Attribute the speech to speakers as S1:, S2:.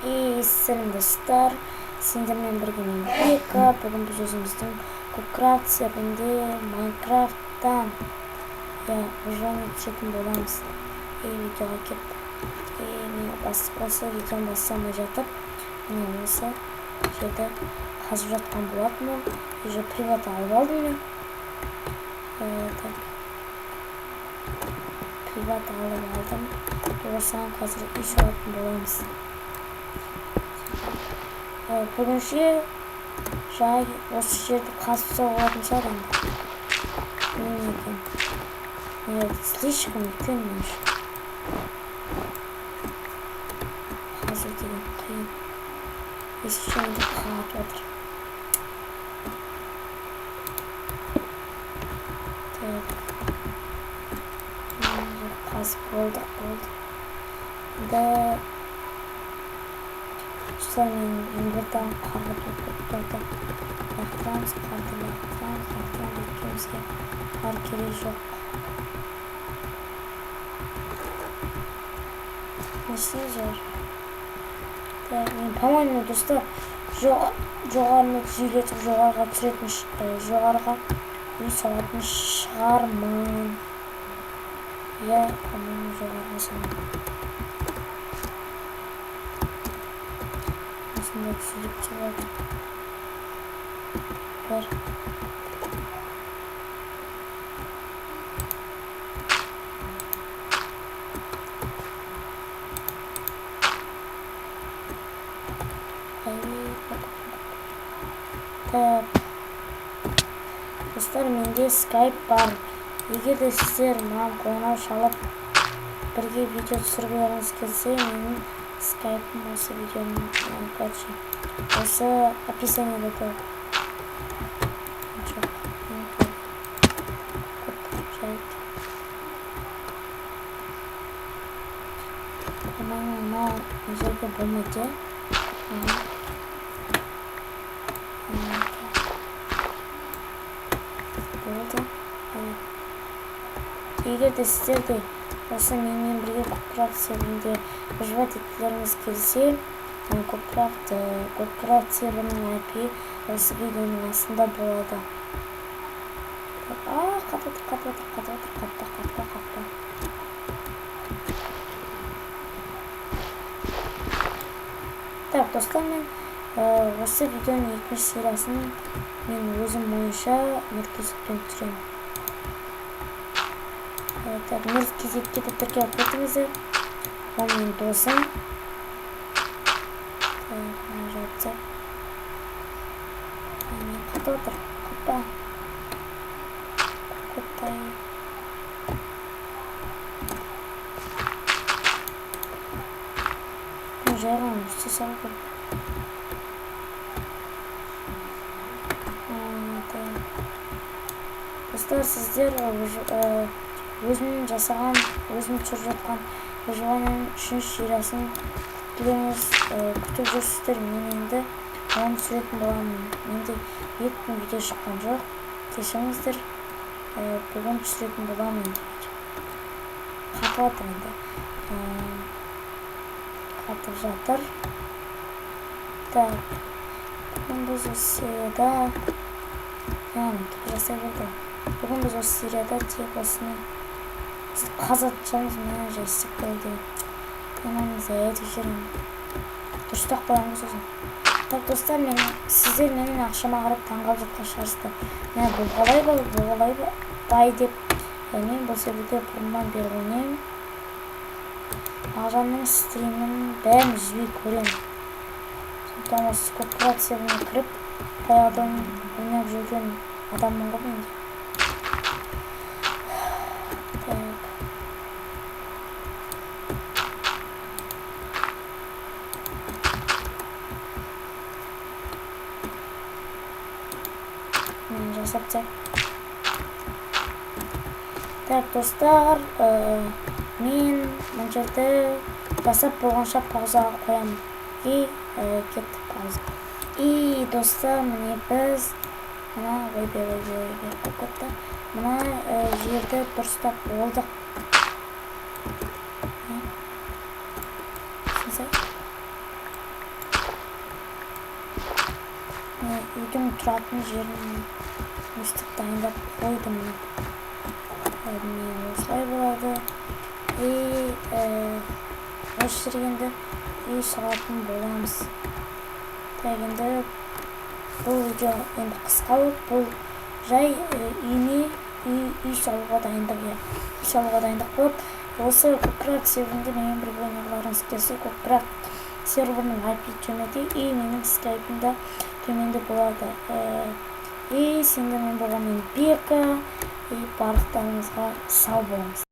S1: Сәлем достар, сендермен бірге мен Бека. Бүгін біз өзіміздің Кубкрафт серверінде Майнкрафттан выживание түсетін боламыз. Видеоға кеп, мен осы видеоны бастамай жатып, мен осы жерді қазып жатқан болатынмын. Уже приват алып алдым мен. Приват алып алдым. Осыған қазір үй салатын боламыз. Бүгінше жай осы жерді қазып салатын шығар енді. Нет, слишком үлкен менше. Қазу деген қиын. Ешке енді қағат отыр. Қазып болдық. Мен бірден қарға тоқтарды. Лақтырамыз, қарды лақтырамыз, екеумізге қар керек жоқ. Несіне жер? Мен, по-моему, достар, жоғарыны түзелетіп жоғарыға түсіретін, жоғарыға үй салатын шығармын. По-моему, жоғарыға саламын. Осында түсіріп шығады. Бір. Достар, менде скайп бар. Егер де сіздер маған қоңырау шалып бірге видео түсіргілеріңіз келсе, менің скайпым осы видеоның осы описаниеде тұр. Мына жерге болмайды. Болды. Егер де сіздер де осы менімен бірге Кубкрафт серверінде выживать еткілеріңіз келсе, Кубкрафт серверінің IP осы видеоның астында болады. Қатты. Так, достар, мен осы видеоның екінші сериясын мен өзім ойынша нұркезетпен түсіремін. Нұркезетке де тіркеліп кетіңіздер. Ол менің досым. Жатса. Қатты отыр. Қатты. Жайған үсте салып көріп. Достар, сіздер өзім жасаған, өзім түсіріп жатқан выживаниенің 3-ші сериясын күтіп жүрсіздер. Мен енді оны түсіретін боламын. Менде 2 күн видео шыққан жоқ. Кешіріңіздер, бүгін түсіретін боламын. Қатып жатыр енді. Қатып жатыр. Так, бүгін біз осы серияда Бүгін біз осы серияда тек осыны қазатшамыз мына жайсық болды. Емаңыз әйетіп жүрін. Дұрыстақ боламыз өзім. Так, достар, сіздер менің ақшама қарап таңғалып жатқан шығарсыздар. Бұл қалай бай деп мен бұл серверде бұрыннан бері ойнаймын. Мағжанның стримінің бәрін үзбей көремін. Сондықтан осы Кубкрафт серверіне кіріп баяғыдан ойнап жүрген адаммын ғой менде. Мен жасап тек. Так, достар, мен бұл жерді жасап болғанша паузаға қоямын. Кеттік пауза. Достар, міне біз мына жерді дұрыстап болдық. үйдің тұратын жерін өстіп дайындап қойдым. Осылай болады. Осы жерге енді үй салатын боламыз. Енді бұл видео енді қысқа болып, бұл жай үй салуға дайындық болып. Осы Куккрафт серверінде менен бірге ойнағыларыңыз келсе, Куккрафт серверінің IP төменде, менің скайпымда төменде болады. Сендермен болған мен Бека, барлықтарыңызға сау болыңыз.